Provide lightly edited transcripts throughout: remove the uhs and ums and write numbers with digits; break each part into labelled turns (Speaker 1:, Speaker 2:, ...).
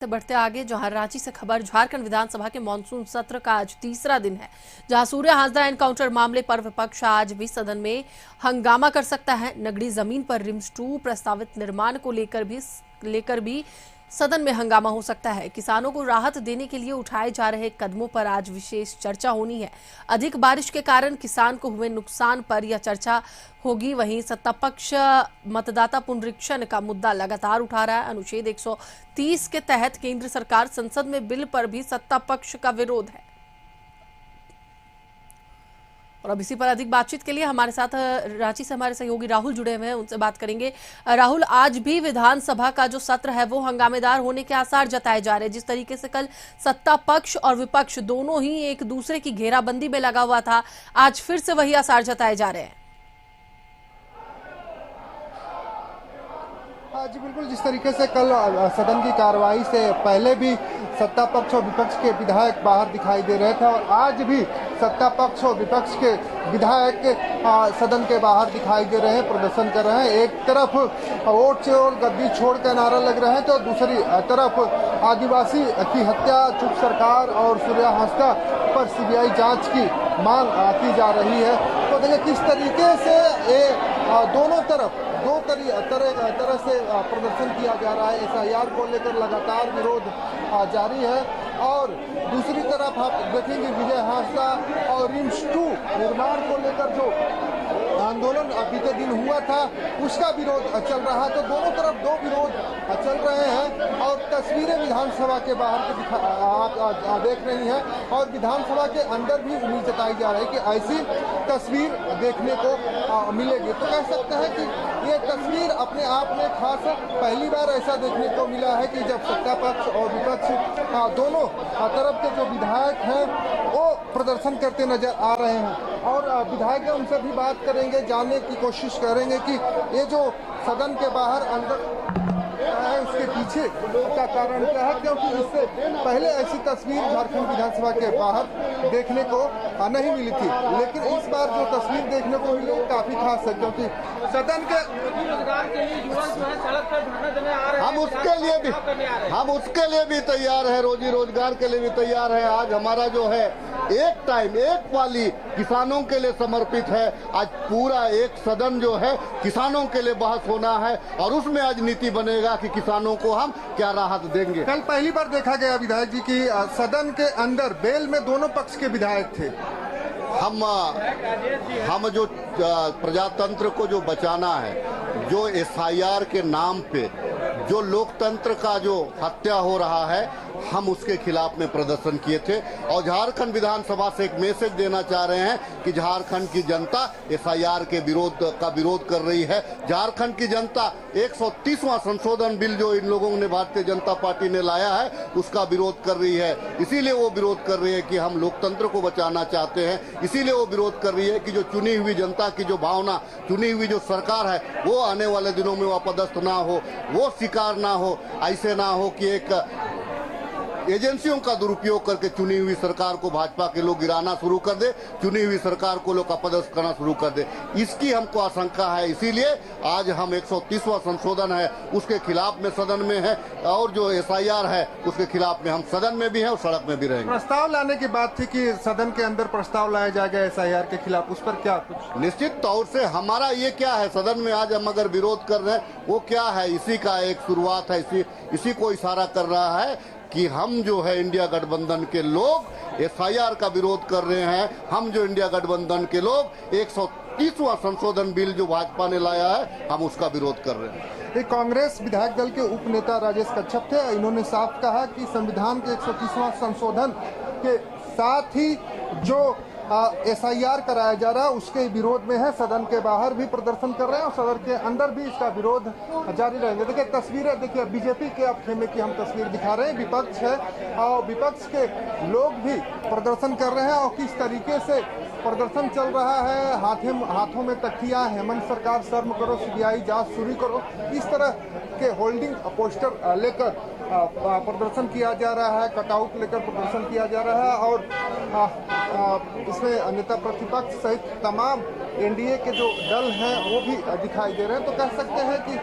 Speaker 1: से बढ़ते आगे, जहां रांची से खबर झारखंड विधानसभा के मानसून सत्र का आज तीसरा दिन है, जहां सूर्य हाजरा एनकाउंटर मामले पर विपक्ष आज भी सदन में हंगामा कर सकता है। नगड़ी जमीन पर रिम्स 2 प्रस्तावित निर्माण को लेकर भी सदन में हंगामा हो सकता है। किसानों को राहत देने के लिए उठाए जा रहे कदमों पर आज विशेष चर्चा होनी है। अधिक बारिश के कारण किसान को हुए नुकसान पर यह चर्चा होगी। वहीं सत्ता पक्ष मतदाता पुनरीक्षण का मुद्दा लगातार उठा रहा है। अनुच्छेद 130 के तहत केंद्र सरकार संसद में बिल पर भी सत्ता पक्ष का विरोध है। और अब इसी पर अधिक बातचीत के लिए हमारे साथ रांची से हमारे सहयोगी राहुल जुड़े हुए हैं, उनसे बात करेंगे। राहुल, आज भी विधानसभा का जो सत्र है वो हंगामेदार होने के आसार जताए जा रहे हैं। जिस तरीके से कल सत्ता पक्ष और विपक्ष दोनों ही एक दूसरे की घेराबंदी में लगा हुआ था, आज फिर से वही आसार जताए जा रहे हैं।
Speaker 2: जी बिल्कुल, जिस तरीके से कल सदन की कार्रवाई से पहले भी सत्ता पक्ष और विपक्ष के विधायक बाहर दिखाई दे रहे थे और आज भी सत्ता पक्ष और विपक्ष के विधायक सदन के बाहर दिखाई दे रहे हैं, प्रदर्शन कर रहे हैं। एक तरफ वोट छोड़ गद्दी छोड़ का नारा लग रहे हैं तो दूसरी तरफ आदिवासी की हत्या, चुप सरकार और सूर्य हाजरा पर सीबीआई जांच की मांग की जा रही है। तो देखिए किस तरीके से ये दोनों तरफ दो तरह से प्रदर्शन किया जा रहा है। एसआईआर को लेकर लगातार विरोध जारी है और दूसरी तरफ आप देखेंगे विजय हाजरा और रिम्स 2 निर्माण को लेकर जो आंदोलन बीते दिन हुआ था उसका विरोध चल रहा है। तो दोनों तरफ दो विरोध चल रहे हैं और तस्वीरें विधानसभा के बाहर के आप देख रही हैं और विधानसभा के अंदर भी उम्मीद जताई जा रही है कि ऐसी तस्वीर देखने को मिलेगी। तो कह सकते हैं कि ये तस्वीर अपने आप में खास है। पहली बार ऐसा देखने को मिला है कि जब सत्ता पक्ष और विपक्ष दोनों तरफ के जो विधायक हैं वो प्रदर्शन करते नजर आ रहे हैं और विधायक उनसे भी बात करेंगे, जानने की कोशिश करेंगे कि ये जो सदन के बाहर अंदर है उसके पीछे का कारण क्या है, क्योंकि इससे पहले ऐसी तस्वीर झारखंड विधानसभा के बाहर देखने को नहीं मिली थी। लेकिन इस बार जो तस्वीर देखने को मिली काफी खास है, क्योंकि सदन के रोजगार के लिए युवा जो है सड़क पर धरना देने आ रहे हैं।
Speaker 3: हम उसके लिए भी तैयार है, रोजी रोजगार के लिए भी तैयार है। आज हमारा जो है एक टाइम एक पाली किसानों के लिए समर्पित है। आज पूरा एक सदन जो है किसानों के लिए बहस होना है और उसमें आज नीति बनेगा कि किसानों को हम क्या राहत देंगे।
Speaker 2: कल पहली बार देखा गया विधायक जी की सदन के अंदर बेल में दोनों पक्ष के विधायक थे।
Speaker 3: हम जो प्रजातंत्र को जो बचाना है, जो एसआईआर के नाम पे जो लोकतंत्र का जो हत्या हो रहा है, हम उसके खिलाफ में प्रदर्शन किए थे और झारखंड विधानसभा से एक मैसेज देना चाह रहे हैं कि झारखंड की जनता एसआईआर के विरोध कर रही है। झारखंड की जनता 130वां संशोधन बिल जो इन लोगों ने भारतीय जनता पार्टी ने लाया है उसका विरोध कर रही है। इसीलिए वो विरोध कर रही है कि हम लोकतंत्र को बचाना चाहते हैं। इसीलिए वो विरोध कर रही है कि जो चुनी हुई जनता की जो भावना, चुनी हुई जो सरकार है वो आने वाले दिनों में वापदस्थ ना हो, वो शिकार ना हो। ऐसे ना हो कि एक एजेंसियों का दुरुपयोग करके चुनी हुई सरकार को भाजपा के लोग गिराना शुरू कर दे, चुनी हुई सरकार को लोग अपदस्थ करना शुरू कर दे, इसकी हमको आशंका है। इसीलिए आज हम 130वां संशोधन है उसके खिलाफ में सदन में है और जो एसआईआर है उसके खिलाफ में हम सदन में भी हैं और सड़क में भी रहेंगे।
Speaker 2: प्रस्ताव लाने की बात थी कि सदन के अंदर प्रस्ताव लाया जाएगा एसआईआर के खिलाफ, उस पर क्या कुछ?
Speaker 3: निश्चित तौर से हमारा ये क्या है, सदन में आज हम अगर विरोध कर रहे हैं वो क्या है, इसी का एक शुरुआत है, इसी को इशारा कर रहा है कि हम जो है इंडिया गठबंधन के लोग एसआईआर का विरोध कर रहे हैं। हम जो इंडिया गठबंधन के लोग 130वां संशोधन बिल जो भाजपा ने लाया है हम उसका विरोध कर रहे हैं।
Speaker 2: कांग्रेस विधायक दल के उप नेता राजेश कच्छप थे, इन्होंने साफ कहा कि संविधान के 130वां संशोधन के साथ ही जो एसआईआर कराया जा रहा है उसके विरोध में है। सदन के बाहर भी प्रदर्शन कर रहे हैं और सदन के अंदर भी इसका विरोध जारी रहेंगे। देखिए तस्वीरें, देखिए बीजेपी के अब खेमे की हम तस्वीर दिखा रहे हैं, विपक्ष है और विपक्ष के लोग भी प्रदर्शन कर रहे हैं और किस तरीके से प्रदर्शन चल रहा है। हाथों में तख्तियां, हेमंत सरकार शर्म करो, सीबीआई जांच शुरू करो, इस तरह के होल्डिंग पोस्टर लेकर प्रदर्शन किया जा रहा है, कटआउट लेकर प्रदर्शन किया जा रहा है और इसमें नेता प्रतिपक्ष सहित तमाम एनडीए के जो दल हैं वो भी दिखाई दे रहे हैं। तो कह सकते हैं कि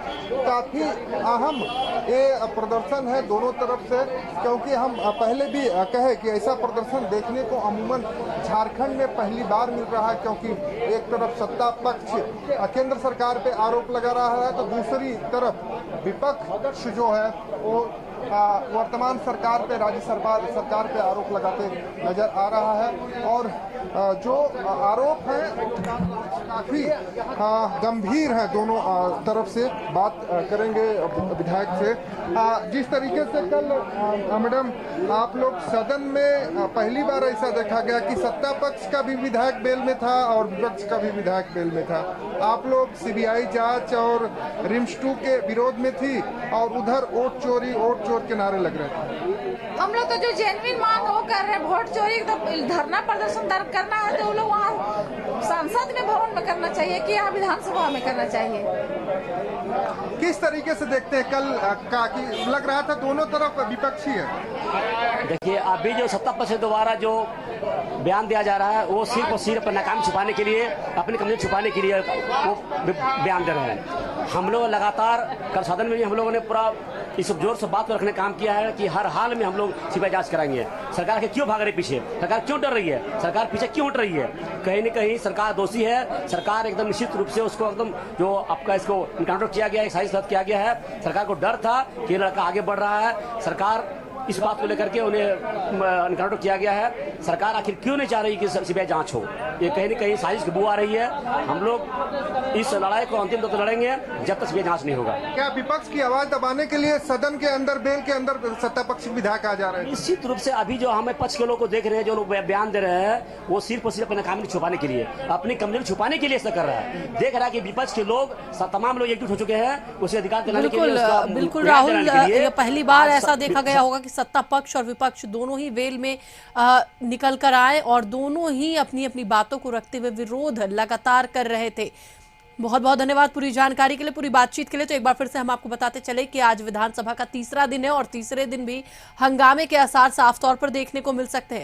Speaker 2: काफ़ी अहम ये प्रदर्शन है दोनों तरफ से, क्योंकि हम पहले भी कहे कि ऐसा प्रदर्शन देखने को अमूमन झारखंड में पहली बार मिल रहा है, क्योंकि एक तरफ सत्ता पक्ष केंद्र सरकार पे आरोप लगा रहा है तो दूसरी तरफ विपक्ष जो है वो वर्तमान सरकार पे, राज्य सरकार पे आरोप लगाते नजर आ रहा है। और जो आरोप हैं काफी गंभीर है, दोनों तरफ से बात करेंगे विधायक से। जिस तरीके से कल मैडम आप लोग सदन में पहली बार ऐसा देखा गया कि सत्ता पक्ष का भी विधायक बेल में था और विपक्ष का भी विधायक बेल में था। आप लोग सीबीआई जांच और रिम्स 2 के विरोध में थी और उधर वोट चोर के नारे लग रहे थे।
Speaker 4: हम लोग तो जो जेन्युइन मांग वो कर रहे हैं, वोट चोरी तो धरना प्रदर्शन करना है तो वो लोग वहाँ संसद में भवन में करना चाहिए कि यहाँ विधानसभा में करना चाहिए।
Speaker 2: किस तरीके से देखते हैं कल का कि लग रहा था दोनों तरफ विपक्षी है?
Speaker 5: देखिए अभी जो सत्ता पक्ष से दोबारा जो बयान दिया जा रहा है वो सिर्फ और सिर्फ नाकामी छुपाने के लिए, अपनी कमजोरी छुपाने के लिए वो बयान दे रहे हैं। हम लोग लगातार कल सदन में भी हम लोगों ने पूरा इस जोर से बात को रखने का काम किया है कि हर हाल में हम लोग सीबीआई जांच कराएंगे। सरकार के क्यों भाग रही पीछे, सरकार क्यों डर रही है, सरकार पीछे क्यों हट रही है? कहीं न कहीं सरकार दोषी है। सरकार एकदम निश्चित रूप से उसको एकदम जो आपका इसको इनकाउंटर किया गया है, साजिश किया गया है। सरकार को डर था कि ये लड़का आगे बढ़ रहा है। सरकार इस बात को लेकर के उन्हें इनकाउंटर किया गया है। सरकार आखिर क्यों नहीं चाह रही कि सीबीआई जांच हो? ये कहीं न कहीं साजिश की बू आ रही है। हम लोग इस लड़ाई को अंतिम तक तो लड़ेंगे जब तक सीबीआई जांच नहीं होगा।
Speaker 2: क्या विपक्ष की आवाज दबाने के लिए सदन के अंदर, बेल के अंदर सत्ता पक्ष विधायक आ जा रहे हैं?
Speaker 5: निश्चित रूप से अभी जो हमें पक्ष के लोग को देख रहे हैं, जो लोग बयान दे रहे हैं, वो सिर्फ और सिर्फ अपनी नाकामी छुपाने के लिए, अपनी कमजोरी छुपाने के लिए ऐसा कर रहा है। देख रहा है कि विपक्ष के लोग तमाम लोग एकजुट हो चुके हैं उसे अधिकार दिलाने के लिए।
Speaker 1: बिल्कुल राहुल, ये पहली बार ऐसा देखा गया होगा कि सत्ता पक्ष और विपक्ष दोनों ही वेल में निकल कर आए और दोनों ही अपनी अपनी बातों को रखते हुए विरोध लगातार कर रहे थे। बहुत बहुत धन्यवाद पूरी जानकारी के लिए, पूरी बातचीत के लिए। तो एक बार फिर से हम आपको बताते चले कि आज विधानसभा का तीसरा दिन है और तीसरे दिन भी हंगामे के आसार साफ तौर पर देखने को मिल सकते हैं।